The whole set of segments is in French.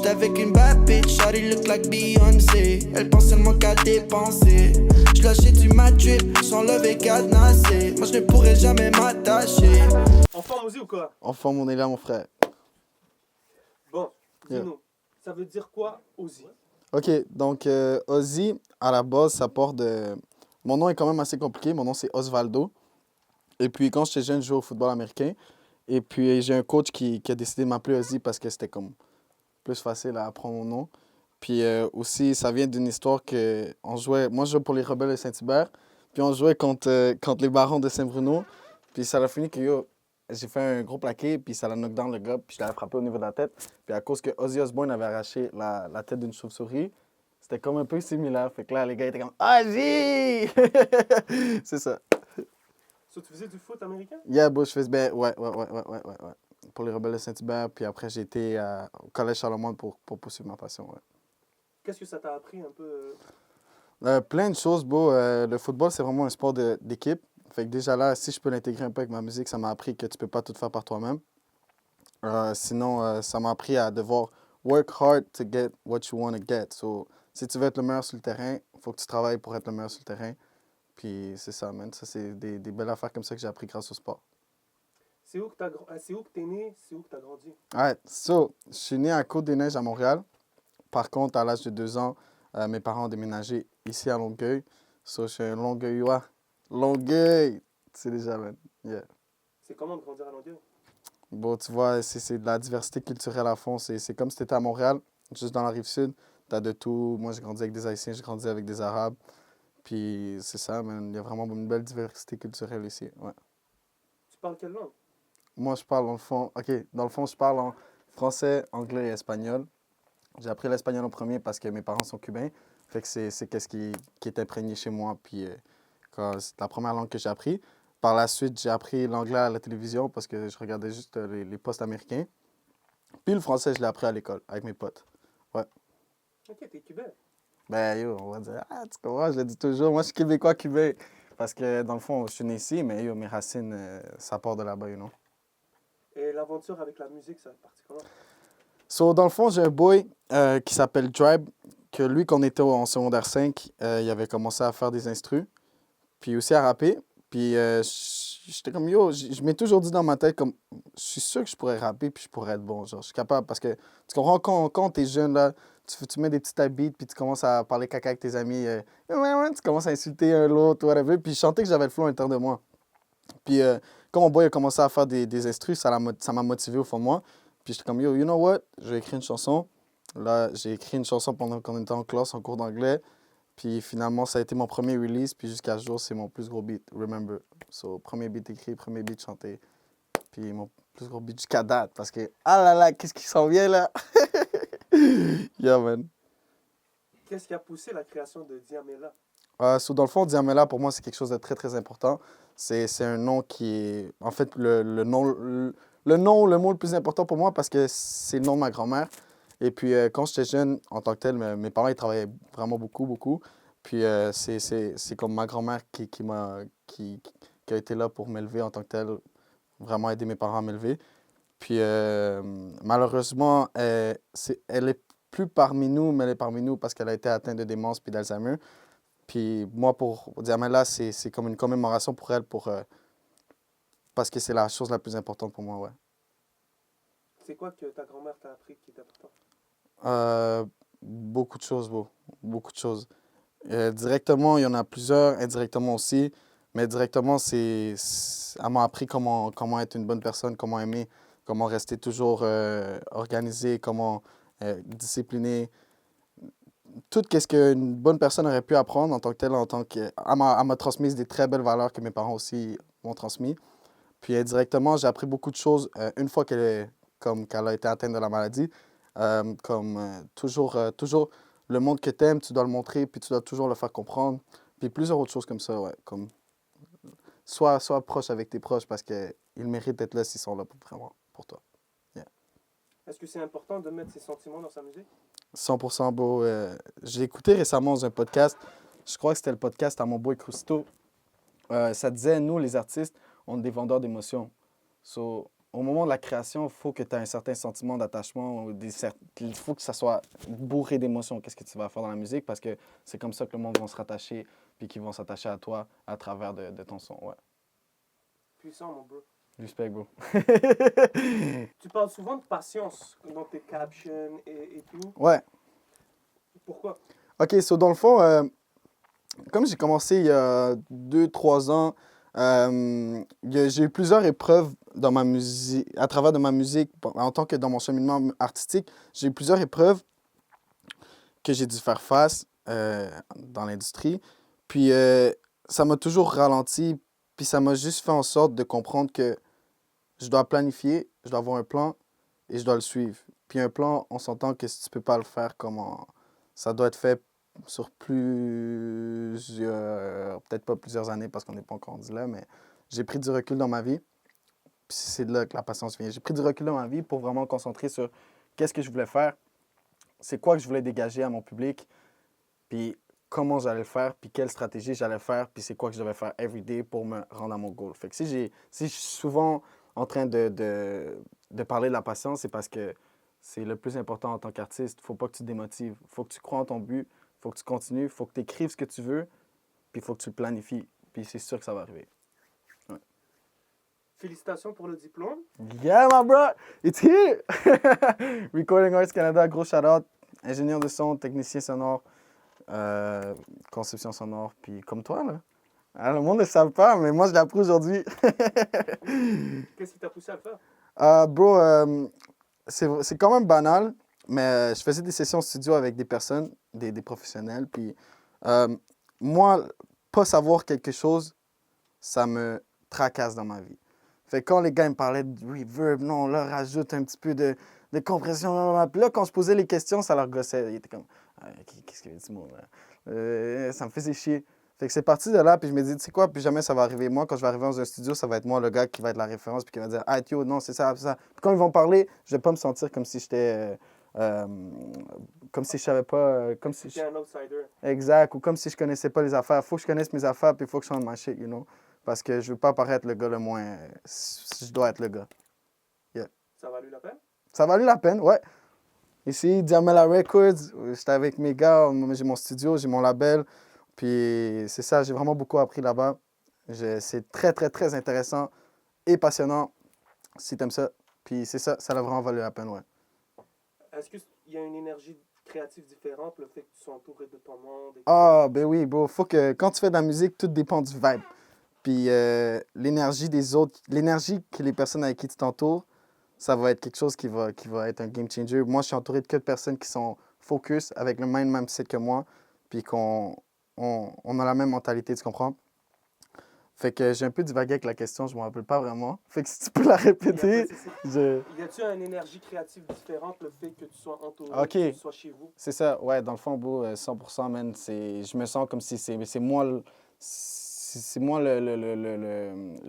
J'étais avec une bad bitch, shawty look like Beyoncé. Elle pense seulement qu'à dépenser. J'lâchais du mad drip, sans lever cadenassé. Moi je ne pourrais jamais m'attacher. En forme aussi ou quoi? Enfin, on est là, mon frère. Bon, Yeah. dis-nous, ça veut dire quoi, Ozzy? OK, donc Ozzy, à la base, ça part de... Mon nom est quand même assez compliqué. Mon nom, c'est Osvaldo. Et puis, quand j'étais jeune, je jouais au football américain. Et puis, j'ai un coach qui a décidé de m'appeler Ozzy parce que c'était comme plus facile à apprendre mon nom. Puis aussi, ça vient d'une histoire que on jouait... Moi, je jouais pour les Rebelles de Saint-Hubert. Puis on jouait contre les Barons de Saint-Bruno. Puis ça a fini que j'ai fait un gros plaqué, puis ça l'a knock down le gars, puis je l'avais frappé au niveau de la tête. Puis à cause que Ozzy Osbourne avait arraché la tête d'une chauve-souris, c'était comme un peu similaire. Fait que là, les gars étaient comme Ozzy! C'est ça. So, tu faisais du foot américain? Yeah, bro, je faisais ben, ouais. Pour les Rebelles de Saint-Hubert, puis après, j'ai été au Collège Charlemagne pour poursuivre ma passion, ouais. Qu'est-ce que ça t'a appris un peu? Plein de choses, bro. Le football, c'est vraiment un sport d'équipe. Fait que déjà là, si je peux l'intégrer un peu avec ma musique, ça m'a appris que tu peux pas tout faire par toi-même. Sinon, ça m'a appris à devoir work hard to get what you want to get. So, si tu veux être le meilleur sur le terrain, il faut que tu travailles pour être le meilleur sur le terrain. Puis c'est ça, man. Ça, c'est des belles affaires comme ça que j'ai appris grâce au sport. C'est où que t'es né, c'est où que t'as grandi? Ouais, so, je suis né à Côte-des-Neiges à Montréal. Par contre, à l'âge de 2 ans, mes parents ont déménagé ici à Longueuil. So, je suis un Longueuillois. Longueuil! C'est déjà, man. Yeah. C'est comment de grandir à Longueuil? Bon, tu vois, c'est de la diversité culturelle à fond. C'est comme si tu étais à Montréal, juste dans la Rive-Sud. Tu as de tout. Moi, j'ai grandi avec des Haïtiens, j'ai grandi avec des Arabes. Puis c'est ça, man. Il y a vraiment une belle diversité culturelle ici. Ouais. Tu parles quelle langue? Moi, je parle dans le fond... OK, dans le fond, je parle en français, anglais et espagnol. J'ai appris l'espagnol en premier parce que mes parents sont cubains. Fait que c'est qu'est-ce qui est imprégné chez moi. Puis c'est la première langue que j'ai appris. Par la suite, j'ai appris l'anglais à la télévision parce que je regardais juste les postes américains. Puis le français, je l'ai appris à l'école avec mes potes. Ouais. Ok, t'es cubain. Ben yo, on va dire, ah, tu comprends, je le dis toujours. Moi, je suis québécois cubain. Parce que dans le fond, je suis né ici, mais yo, mes racines, ça part de là-bas, you know. Et l'aventure avec la musique, ça a parti comment? So, dans le fond, j'ai un boy qui s'appelle Tribe, que lui, quand on était en secondaire 5, il avait commencé à faire des instrus, puis aussi à rapper. Puis j'étais comme, yo, je m'ai toujours dit dans ma tête, comme, je suis sûr que je pourrais rapper, puis je pourrais être bon. Genre, je suis capable, parce que tu comprends, quand t'es jeune, là, tu mets des petites beats, puis tu commences à parler caca avec tes amis, tu commences à insulter un l'autre, whatever. Puis je sentais que j'avais le flow à l'intérieur de moi. Puis quand mon boy a commencé à faire des instrus, ça m'a motivé au fond de moi. Puis j'étais comme, yo, you know what? Je vais écrire une chanson. Là, j'ai écrit une chanson pendant qu'on était en classe, en cours d'anglais. Puis finalement, ça a été mon premier release. Puis jusqu'à ce jour, c'est mon plus gros beat, Remember. So, premier beat écrit, premier beat chanté. Puis mon plus gros beat jusqu'à date. Parce que, ah là là, qu'est-ce qui s'en vient là? Yeah, man. Qu'est-ce qui a poussé la création de Diamela? So, dans le fond, Diamela, pour moi, c'est quelque chose de très, très important. C'est un nom qui est, en fait, le mot le plus important pour moi parce que c'est le nom de ma grand-mère. Et puis, quand j'étais jeune, en tant que tel, mes parents, ils travaillaient vraiment beaucoup, beaucoup. Puis, c'est comme ma grand-mère qui a été là pour m'élever en tant que tel, vraiment aider mes parents à m'élever. Puis, malheureusement, elle est plus parmi nous, mais elle est parmi nous parce qu'elle a été atteinte de démence puis d'Alzheimer. Puis moi, pour Diamela, c'est comme une commémoration pour elle, parce que c'est la chose la plus importante pour moi, ouais. C'est quoi que ta grand-mère t'a appris qui est important? Beaucoup de choses, bro. Beaucoup de choses. Directement, il y en a plusieurs, indirectement aussi. Mais directement, elle m'a appris comment être une bonne personne, comment aimer, comment rester toujours organisé, comment discipliné. Tout ce qu'une bonne personne aurait pu apprendre en tant que telle, elle m'a transmis des très belles valeurs que mes parents aussi m'ont transmis. Puis indirectement, j'ai appris beaucoup de choses une fois qu'elle a été atteinte de la maladie. Toujours le monde que tu aimes, tu dois le montrer, puis tu dois toujours le faire comprendre. Puis plusieurs autres choses comme ça, ouais. Comme, sois proche avec tes proches parce qu'ils méritent d'être là s'ils sont là vraiment pour toi. Yeah. Est-ce que c'est important de mettre ses sentiments dans sa musique? 100% beau. J'ai écouté récemment dans un podcast, je crois que c'était le podcast à mon boy Crusto. Ça disait, nous, les artistes, on est des vendeurs d'émotions. So, au moment de la création, il faut que tu aies un certain sentiment d'attachement. Il faut que ça soit bourré d'émotions. Qu'est-ce que tu vas faire dans la musique? Parce que c'est comme ça que le monde va se rattacher, puis qu'ils vont s'attacher à toi à travers de ton son. Ouais. Puissant, mon bro. Respect, bro. Tu parles souvent de patience dans tes captions et tout. Ouais. Pourquoi? OK, so dans le fond, comme j'ai commencé il y a 2-3 ans, j'ai eu plusieurs épreuves dans ma musique, à travers de ma musique, en tant que dans mon cheminement artistique, j'ai eu plusieurs épreuves que j'ai dû faire face dans l'industrie. Puis ça m'a toujours ralenti, puis ça m'a juste fait en sorte de comprendre que je dois planifier, je dois avoir un plan et je dois le suivre. Puis un plan, on s'entend que si tu peux pas le faire, ça doit être fait sur plusieurs, peut-être pas plusieurs années parce qu'on n'est pas encore rendu là, mais j'ai pris du recul dans ma vie. Puis c'est de là que la patience vient. J'ai pris du recul dans ma vie pour vraiment me concentrer sur qu'est-ce que je voulais faire, c'est quoi que je voulais dégager à mon public, puis comment j'allais le faire, puis quelle stratégie j'allais faire, puis c'est quoi que je devais faire every day pour me rendre à mon goal. Fait que si je suis souvent en train de parler de la patience, c'est parce que c'est le plus important en tant qu'artiste. Il ne faut pas que tu te démotives. Il faut que tu crois en ton but. Il faut que tu continues. Il faut que tu écrives ce que tu veux. Puis il faut que tu le planifies. Puis c'est sûr que ça va arriver. Ouais. Félicitations pour le diplôme. Yeah, my bro! It's here! Recording Arts Canada, gros shout-out. Ingénieur de son, technicien sonore, conception sonore. Puis comme toi, là. Ah, le monde ne le savent pas, mais moi, je l'ai appris aujourd'hui. Qu'est-ce qui t'a poussé à le faire? Bro, c'est quand même banal, mais je faisais des sessions studio avec des personnes, des professionnels. Puis moi, pas savoir quelque chose, ça me tracasse dans ma vie. Fait que quand les gars me parlaient de reverb, non, là, rajoute un petit peu de compression. Puis là, quand je posais les questions, ça leur gossait. Ils étaient comme, qu'est-ce qu'il veut dire, ce mot, là? Ça me faisait chier. Fait que c'est parti de là, puis je me dis, tu sais quoi, plus jamais ça va arriver. Moi, quand je vais arriver dans un studio, ça va être moi le gars qui va être la référence, puis qui va dire, ah, yo, non, c'est ça, c'est ça. Puis quand ils vont parler, je vais pas me sentir comme si j'étais. Comme si je savais pas. Comme si T'es un outsider. Exact, ou comme si je connaissais pas les affaires. Faut que je connaisse mes affaires, puis il faut que je sois ma shit, you know. Parce que je veux pas paraître le gars le moins. Je dois être le gars. Yeah. Ça a valu la peine? Ça a valu la peine, ouais. Ici, Diamela Records, j'étais avec mes gars, j'ai mon studio, j'ai mon label. Puis c'est ça, j'ai vraiment beaucoup appris là-bas. C'est très, très, très intéressant et passionnant si t'aimes ça. Puis c'est ça, ça a vraiment valu la peine, ouais. Est-ce qu'il y a une énergie créative différente, le fait que tu sois entouré de ton monde? Ah, ben oui, bro. Faut que quand tu fais de la musique, tout dépend du vibe. Puis l'énergie des autres, l'énergie que les personnes avec qui tu t'entoures, ça va être quelque chose qui va être un game changer. Moi, je suis entouré de que de personnes qui sont focus, avec le même mindset que moi, puis qu'on a la même mentalité, tu comprends? Fait que j'ai un peu divagué avec la question, je ne me rappelle pas vraiment. Fait que si tu peux la répéter, Y a-t-il une énergie créative différente, le fait que tu sois entouré, que tu sois chez vous? C'est ça, ouais, dans le fond, bro, 100%, man, je me sens comme si c'est moi le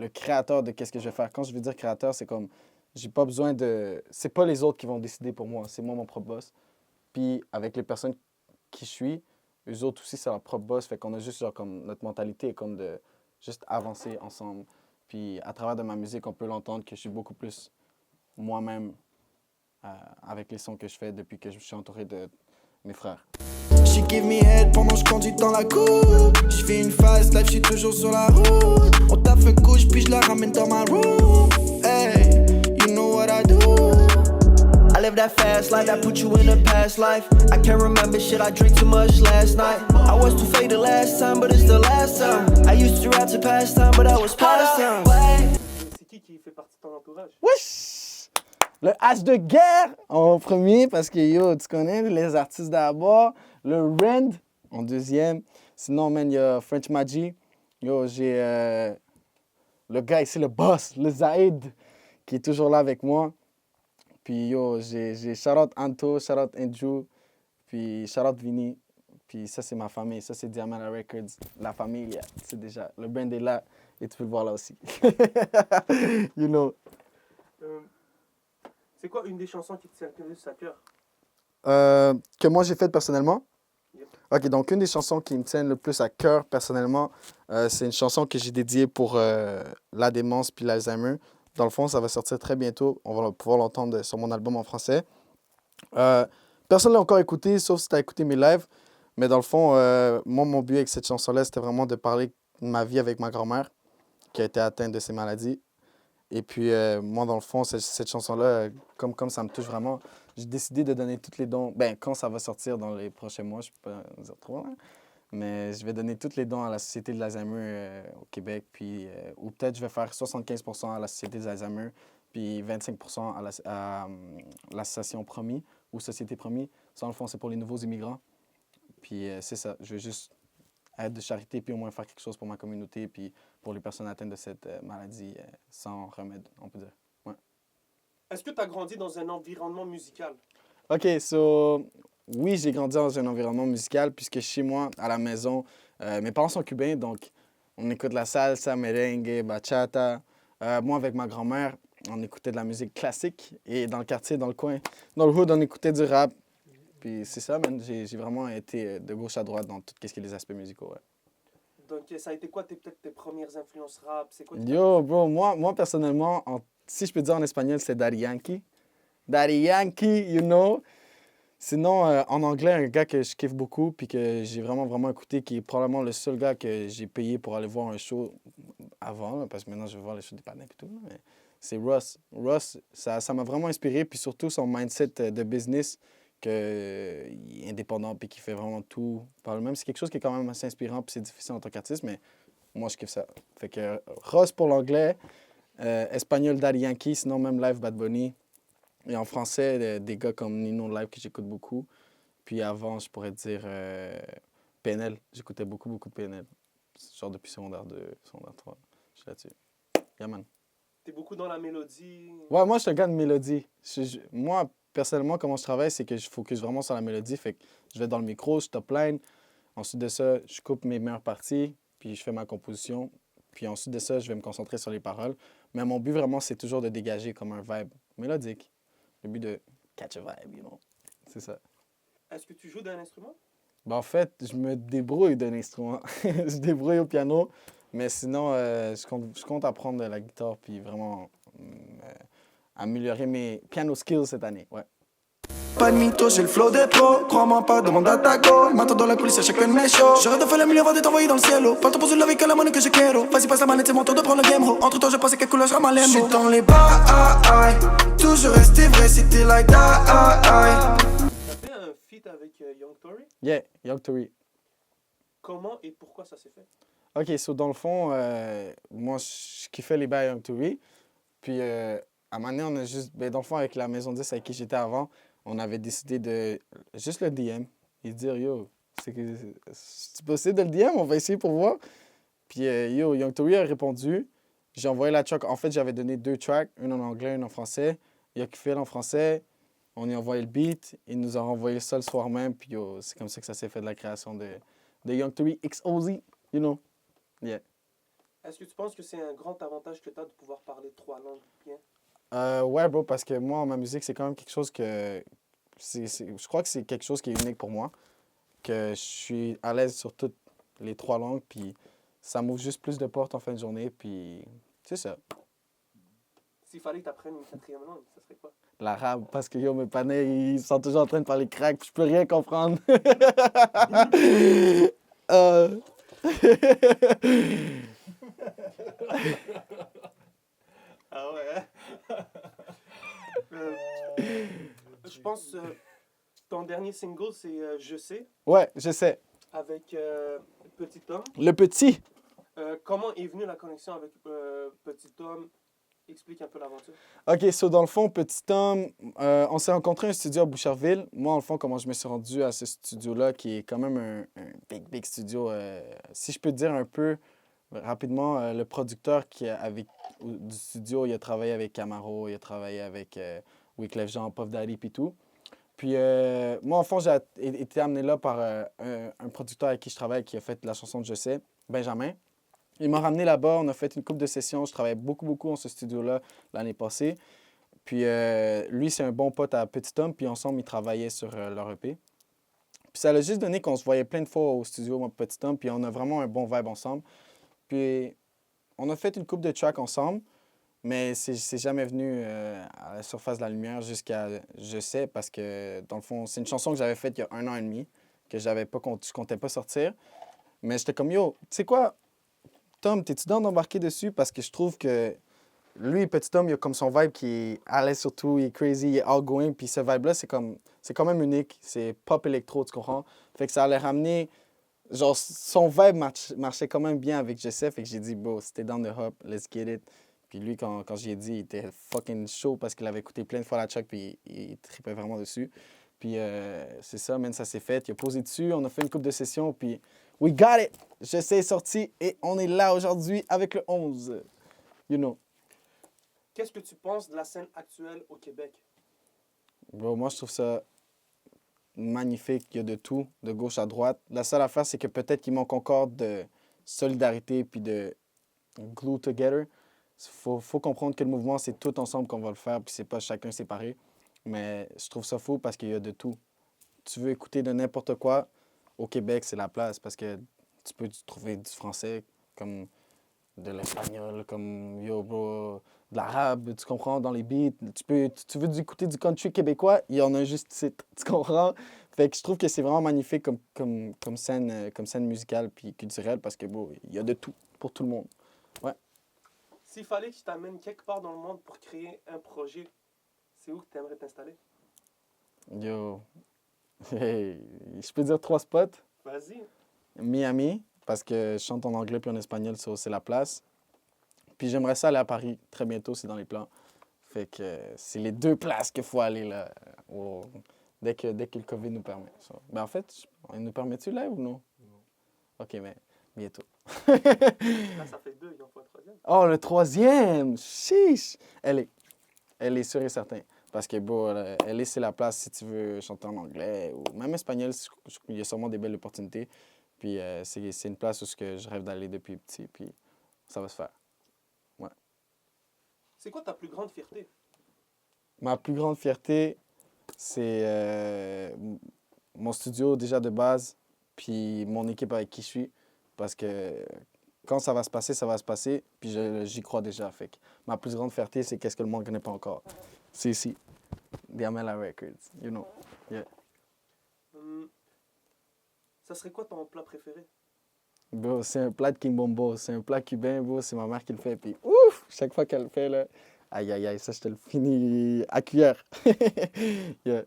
créateur de qu'est-ce que je vais faire. Quand je veux dire créateur, c'est comme, j'ai pas besoin de... C'est pas les autres qui vont décider pour moi, c'est moi mon propre boss. Puis avec les personnes qui je suis, eux autres aussi, c'est leur propre boss. Fait qu'on a juste, genre, comme, notre mentalité est comme de juste avancer ensemble. Puis à travers de ma musique, on peut l'entendre que je suis beaucoup plus moi-même avec les sons que je fais depuis que je suis entouré de mes frères. She give me head pendant que je conduis dans la coupe. Je fais une fast life, je suis toujours sur la route. On taffe une couche, puis je la ramène dans ma room. Hey, you know what I do. I live that fast life that put you in a past life. I can't remember shit, I drank too much last night. I was too faded last time, but it's the last time. I used to rap to pass time, but that was past time. C'est qui fait partie de ton entourage? Wesh! Le H de guerre en premier, parce que yo, tu connais les artistes d'abord. Le Rend en deuxième. Sinon, man, il y a French Magi. Yo, j'ai le gars ici, le boss, le Zaid, qui est toujours là avec moi. Puis yo, j'ai shout-out Anto, shout-out Andrew, puis shout-out Vinny. Puis ça, c'est ma famille. Ça, c'est Diamela Records. La famille, c'est déjà... Le brand est là et tu peux le voir là aussi. You know. C'est quoi une des chansons qui te tient le plus à cœur? Que moi, j'ai faites personnellement? Yep. OK, donc une des chansons qui me tiennent le plus à cœur personnellement, c'est une chanson que j'ai dédiée pour la démence puis l'Alzheimer. Dans le fond, ça va sortir très bientôt. On va pouvoir l'entendre sur mon album en français. Euh, Personne ne l'a encore écouté, sauf si tu as écouté mes lives. Mais dans le fond, moi, mon but avec cette chanson-là, c'était vraiment de parler de ma vie avec ma grand-mère, qui a été atteinte de ces maladies. Et puis, moi, dans le fond, cette chanson-là, comme ça me touche vraiment, j'ai décidé de donner tous les dons. Ben, quand ça va sortir dans les prochains mois, je ne peux pas dire trop, hein, mais je vais donner tous les dons à la Société de l'Alzheimer au Québec. Puis, ou peut-être je vais faire 75% à la Société de l'Alzheimer, puis 25% à l'association Promis ou Société Promis. Ça, dans le fond, c'est pour les nouveaux immigrants. Puis, c'est ça. Je veux juste être de charité, puis au moins faire quelque chose pour ma communauté, puis pour les personnes atteintes de cette maladie sans remède, on peut dire. Ouais. Est-ce que tu as grandi dans un environnement musical? OK, so, oui, j'ai grandi dans un environnement musical, puisque chez moi, à la maison, mes parents sont cubains, donc on écoute la salsa, merengue, bachata. Moi, avec ma grand-mère, on écoutait de la musique classique, et dans le quartier, dans le coin, dans le hood, on écoutait du rap. Puis c'est ça, man. J'ai vraiment été de gauche à droite dans tout ce qui est les aspects musicaux, ouais. Donc, ça a été quoi peut-être tes premières influences rap? C'est quoi Yo, bro, moi personnellement, si je peux dire en espagnol, c'est Daddy Yankee. Daddy Yankee, you know. Sinon, en anglais, un gars que je kiffe beaucoup puis que j'ai vraiment écouté, qui est probablement le seul gars que j'ai payé pour aller voir un show avant, là, parce que maintenant je vais voir les shows des panneaux et tout, là, mais c'est Russ. Russ, ça m'a vraiment inspiré, puis surtout son mindset de business, qu'il est indépendant puis qu'il fait vraiment tout par lui-même. C'est quelque chose qui est quand même assez inspirant puis c'est difficile en tant qu'artiste, mais moi je kiffe ça. Fait que Russ pour l'anglais, espagnol Daddy Yankee, sinon même live Bad Bunny. Et en français, des gars comme Nino Live que j'écoute beaucoup. Puis avant, je pourrais dire PNL. J'écoutais beaucoup de PNL. Genre depuis secondaire 2, secondaire 3. Je suis là-dessus. Yeah, man. T'es beaucoup dans la mélodie? Ouais, moi, je suis un gars de mélodie. Moi, personnellement, comment je travaille, c'est que je focus vraiment sur la mélodie. Fait que je vais dans le micro, je top line. Ensuite de ça, je coupe mes meilleures parties, puis je fais ma composition. Puis ensuite de ça, je vais me concentrer sur les paroles. Mais mon but, vraiment, c'est toujours de dégager comme un vibe mélodique. Le but de catch a vibe, you know. C'est ça. Est-ce que tu joues d'un instrument? Ben, en fait, je me débrouille d'un instrument. Je débrouille au piano, mais sinon, je compte apprendre la guitare puis vraiment améliorer mes piano skills cette année. Ouais. Pas de mytho, j'ai le flow des pros. Crois-moi pas, demande à ta go. M'attends dans la police à chacun de mes shows. J'aurais de faire le mieux avant de t'envoyer dans le cielo. Pas le temps pour se lever que la monnaie que je quiero. Vas-y, passe la manette, c'est mon tour de prendre le game, ho. Entre temps, je pense à quelle couleur je rame à J'suis dans les bails. Toujours resté vrai, c'était like that. T'as fait un feat avec Young Tory? Yeah, Young Tory. Comment et pourquoi ça s'est fait? OK, so dans le fond, moi, je kiffais les bails Young Tory. Puis, à un moment donné, on a juste... Ben, dans le fond, avec la Maison 10 avec qui j'étais avant, on avait décidé de juste le DM et dire « Yo, c'est possible de le DM? On va essayer pour voir. » Puis, yo, Young Tory a répondu. J'ai envoyé la track. En fait, j'avais donné 2 tracks, une en anglais, une en français. Il a kiffé en français. On lui a envoyé le beat. Il nous a renvoyé ça le soir même. Puis, yo, c'est comme ça que ça s'est fait de la création de Young Tory XOZ, you know. Yeah. Est-ce que tu penses que c'est un grand avantage que tu as de pouvoir parler 3 langues bien? Ouais, bro, parce que moi, ma musique, c'est quand même quelque chose que... je crois que c'est quelque chose qui est unique pour moi. Que je suis à l'aise sur toutes les 3 langues, puis ça m'ouvre juste plus de portes en fin de journée, puis c'est ça. S'il fallait que tu apprennes une 4e langue, ça serait quoi? L'arabe, parce que yo, mes panais, ils sont toujours en train de parler crack, puis je peux rien comprendre. Ah ouais? Je pense ton dernier single, c'est Je sais, Ouais, je sais. avec Petit Homme. Le petit. Comment est venue la connexion avec Petit Homme? Explique un peu l'aventure. OK, so dans le fond, Petit Homme, on s'est rencontrés à un studio à Boucherville. Moi, dans le fond, comment je me suis rendu à ce studio-là, qui est quand même un big studio. Si je peux te dire un peu rapidement, le producteur du studio, il a travaillé avec Camaro, il a travaillé avec Wyclef Jean, Puff Daddy et tout. Puis moi, en fond, j'ai été amené là par un producteur avec qui je travaille, qui a fait la chanson de Je sais, Benjamin. Il m'a ramené là-bas, on a fait une couple de sessions. Je travaillais beaucoup dans ce studio-là l'année passée. Puis lui, c'est un bon pote à Petit Homme, puis ensemble, ils travaillaient sur leur EP. Puis ça a juste donné qu'on se voyait plein de fois au studio, moi, Petit Homme, puis on a vraiment un bon vibe ensemble. Puis on a fait une couple de tracks ensemble. Mais c'est jamais venu à la surface de la lumière jusqu'à Je sais, parce que, dans le fond, c'est une chanson que j'avais faite il y a 1 an et demi, que je comptais pas sortir. Mais j'étais comme, yo, tu sais quoi, Tom, t'es-tu dans d'embarquer dessus? Parce que je trouve que lui, Petit Tom, il a comme son vibe qui est à l'aise surtout, il est crazy, il est outgoing, puis ce vibe-là, c'est quand même unique. C'est pop électro, tu comprends? Fait que ça allait ramener, genre, son vibe marchait quand même bien avec Je sais, fait que j'ai dit, bro, c'était down the hop, let's get it. Puis lui, quand j'y ai dit, il était fucking chaud parce qu'il avait écouté plein de fois la track, puis il tripait vraiment dessus. Puis c'est ça, man, ça s'est fait. Il a posé dessus, on a fait une couple de sessions, puis we got it! Je sais est sorti et on est là aujourd'hui avec le 11. You know. Qu'est-ce que tu penses de la scène actuelle au Québec? Bro, moi, je trouve ça magnifique. Il y a de tout, de gauche à droite. La seule affaire, c'est que peut-être qu'il manque encore de solidarité puis de glue together. Faut comprendre que le mouvement, c'est tout ensemble qu'on va le faire, puis c'est pas chacun séparé. Mais je trouve ça fou parce qu'il y a de tout. Tu veux écouter de n'importe quoi, au Québec, c'est la place parce que tu peux trouver du français comme de l'espagnol, comme yo bro, de l'arabe, tu comprends, dans les beats. Tu veux écouter du country québécois, il y en a juste ici, tu comprends? Fait que je trouve que c'est vraiment magnifique comme scène musicale puis culturelle parce que bro, il y a de tout pour tout le monde. Ouais. S'il fallait que je t'amène quelque part dans le monde pour créer un projet, c'est où que tu aimerais t'installer? Yo. Hey, je peux dire 3 spots. Vas-y. Miami, parce que je chante en anglais puis en espagnol, c'est la place. Puis j'aimerais ça aller à Paris très bientôt, c'est dans les plans. Fait que c'est les 2 places qu'il faut aller là, dès que le COVID nous permet. So, ben en fait, il nous permet-tu là ou non? Non. OK, mais bientôt. Là, ça fait 2, il en faut un troisième. Oh, le 3e! Chiche! Elle est sûre et certaine. Parce que, bon, elle c'est la place si tu veux chanter en anglais ou même espagnol, il y a sûrement des belles opportunités. Puis c'est une place où je rêve d'aller depuis petit, puis ça va se faire. Ouais. C'est quoi ta plus grande fierté? Ma plus grande fierté, c'est mon studio déjà de base, puis mon équipe avec qui je suis. Parce que quand ça va se passer, ça va se passer, puis j'y crois déjà. Fait que ma plus grande fierté, c'est qu'est-ce que le monde ne connaît pas encore. C'est ici, Diamela Records, you know. Yeah. Ça serait quoi ton plat préféré? Bro, c'est un plat de Kimbombo, c'est un plat cubain, bro, c'est ma mère qui le fait, puis ouf, chaque fois qu'elle le fait, là, aïe, aïe, aïe, ça, je te le finis à cuillère. Yeah.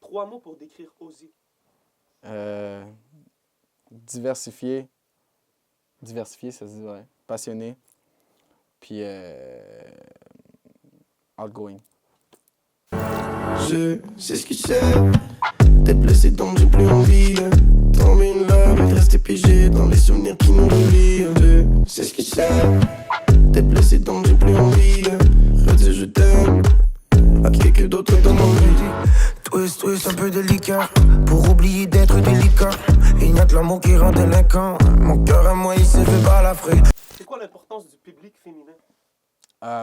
3 mots pour décrire Ozzy. Diversifié, ça se dit, ouais, passionné, puis outgoing. Je sais ce que c'est. T'es blessé donc j'ai plus envie de tomber une love et de rester piégé dans les souvenirs qui nous relient. Je sais ce que c'est. T'es blessé donc j'ai plus envie de redire je t'aime à quelqu'un d'autre dans mon vie. Twist, un peu délicat pour oublier d'être délicat. Il n'y a que l'amour qui rend délinquant. Mon cœur à moi il s'est fait par la frais. C'est quoi l'importance du public féminin?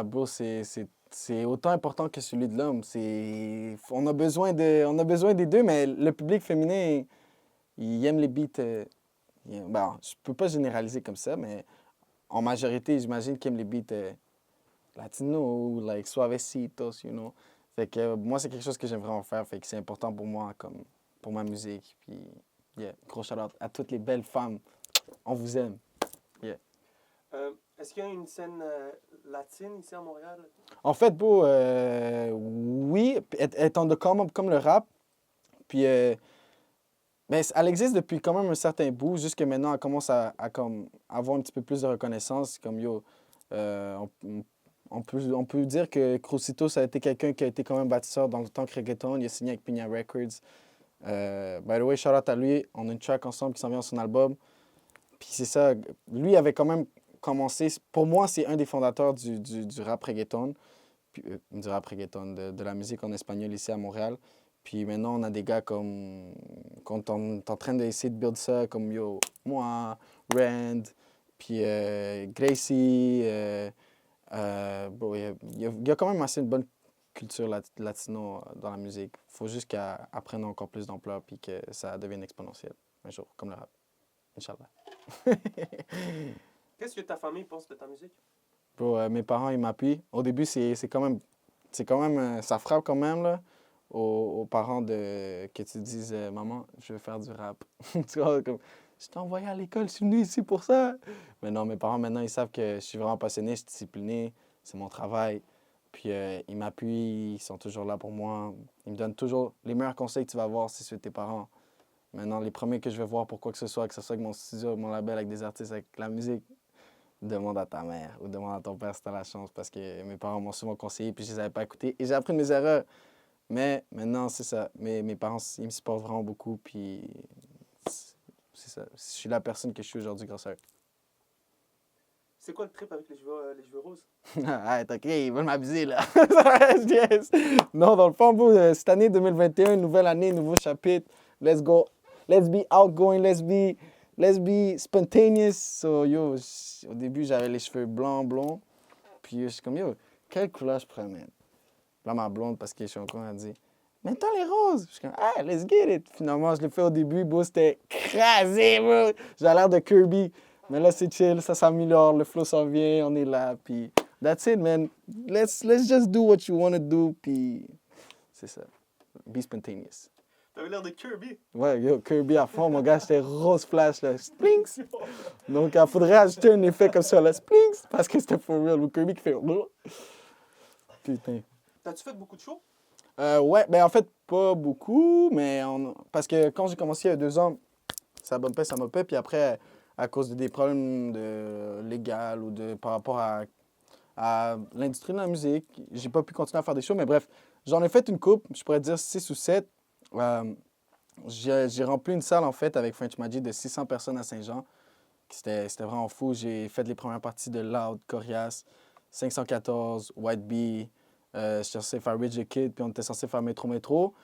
Bro, c'est autant important que celui de l'homme. On a besoin des deux, mais le public féminin, il aime les beats. Bon, je peux pas généraliser comme ça, mais en majorité, j'imagine qu'ils aiment les beats latino, like suavecitos, you know. Fait que moi, c'est quelque chose que j'aime vraiment faire. Fait que c'est important pour moi, comme pour ma musique. Puis, yeah, gros shout-out à toutes les belles femmes. On vous aime. Yeah. Est-ce qu'il y a une scène latine ici à Montréal? En fait, bro, oui, étant de comme le rap. Puis, ben, elle existe depuis quand même un certain bout. Jusque maintenant, elle commence à comme, avoir un petit peu plus de reconnaissance. Comme, yo, on peut dire que Crucitos a été quelqu'un qui a été quand même bâtisseur dans le temps que reggaeton. Il a signé avec Piña Records. By the way, shout out à lui. On a une track ensemble qui s'en vient sur son album. Puis c'est ça. Lui avait quand même commencé. Pour moi, c'est un des fondateurs du rap reggaeton. Puis, du rap reggaeton, de la musique en espagnol ici à Montréal. Puis maintenant, on a des gars comme. Quand on est en train d'essayer de build ça, comme yo, moi, Rand, puis Gracie. Bon, il y a quand même assez une bonne culture latino dans la musique. Il faut juste qu'elle prenne encore plus d'ampleur puis que ça devienne exponentiel un jour, comme le rap. Inch'Allah. Qu'est-ce que ta famille pense de ta musique? Bro, mes parents, ils m'appuient. Au début, c'est quand même, ça frappe quand même, là, aux parents que tu dises, maman, je veux faire du rap. Tu vois, comme, je t'ai envoyé à l'école, je suis venu ici pour ça. Mais non, mes parents, maintenant, ils savent que je suis vraiment passionné, je suis discipliné, c'est mon travail. Puis ils m'appuient, ils sont toujours là pour moi. Ils me donnent toujours les meilleurs conseils que tu vas avoir si c'est tes parents. Maintenant, les premiers que je vais voir pour quoi que ce soit avec mon studio, mon label, avec des artistes, avec la musique, demande à ta mère ou demande à ton père si tu as la chance parce que mes parents m'ont souvent conseillé puis je les avais pas écoutés et j'ai appris de mes erreurs. Mais maintenant, c'est ça. Mes parents, ils me supportent vraiment beaucoup puis c'est ça. Je suis la personne que je suis aujourd'hui grâce à eux. C'est quoi le trip avec les cheveux roses? Arrête, OK, ils veulent m'abuser, là. Yes. Non, dans le fond, bro, cette année 2021, nouvelle année, nouveau chapitre. Let's go. Let's be outgoing. Let's be spontaneous. So, yo, au début, j'avais les cheveux blancs, blonds. Puis, je suis comme, yo, quelle couleur je pourrais mettre? Là, ma blonde, parce que je suis encore, elle dit, mets-toi les roses. Je suis comme, hey, let's get it. Finalement, je l'ai fait au début, bro, c'était crasé, bro. J'ai l'air de Kirby. Mais là, c'est chill, ça s'améliore, le flow s'en vient, on est là, puis that's it, man. Let's just do what you want to do, puis c'est ça. Be spontaneous. T'avais l'air de Kirby. Ouais, yo, Kirby à fond, mon gars, j'étais rose flash, là, splinks. Donc, il faudrait ajouter un effet comme ça, là, splinks, parce que c'était for real. Ou Kirby qui fait... Putain. T'as-tu fait beaucoup de shows? Ouais, ben en fait, pas beaucoup, mais parce que quand j'ai commencé il y a 2 ans, ça m'a paix, puis après... à cause des problèmes légaux ou par rapport à l'industrie de la musique. J'ai pas pu continuer à faire des shows, mais bref, j'en ai fait une coupe, je pourrais dire 6 ou 7. J'ai rempli une salle, en fait, avec French Magic de 600 personnes à Saint-Jean. C'était vraiment fou. J'ai fait les premières parties de Loud, Corias, 514, White Bee. J'étais censé faire Rich the Kid, puis on était censé faire Métro.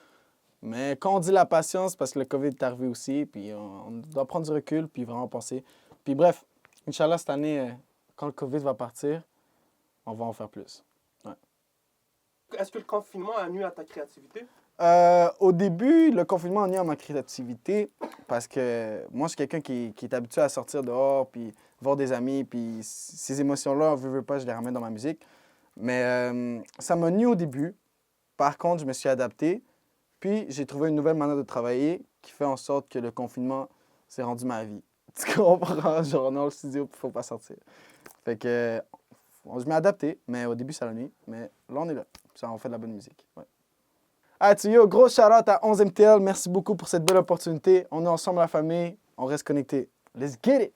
Mais quand on dit la patience, parce que le COVID est arrivé aussi, puis on doit prendre du recul, puis vraiment penser. Puis bref, Inch'Allah, cette année, quand le COVID va partir, on va en faire plus. Ouais. Est-ce que le confinement a nuit à ta créativité? Au début, le confinement a nuit à ma créativité, parce que moi, je suis quelqu'un qui est habitué à sortir dehors, puis voir des amis, puis ces émotions-là, on veut pas, je les ramène dans ma musique. Mais ça m'a nuit au début. Par contre, je me suis adapté. Puis, j'ai trouvé une nouvelle manière de travailler qui fait en sorte que le confinement s'est rendu ma vie. Tu comprends? Genre, on est dans le studio, puis il faut pas sortir. Fait que, je m'ai adapté, mais au début, ça la nuit. Mais là, on est là. Ça, on fait de la bonne musique. Ouais. Ah, tu yo, gros shout-out à 11MTL. Merci beaucoup pour cette belle opportunité. On est ensemble, la famille. On reste connectés. Let's get it!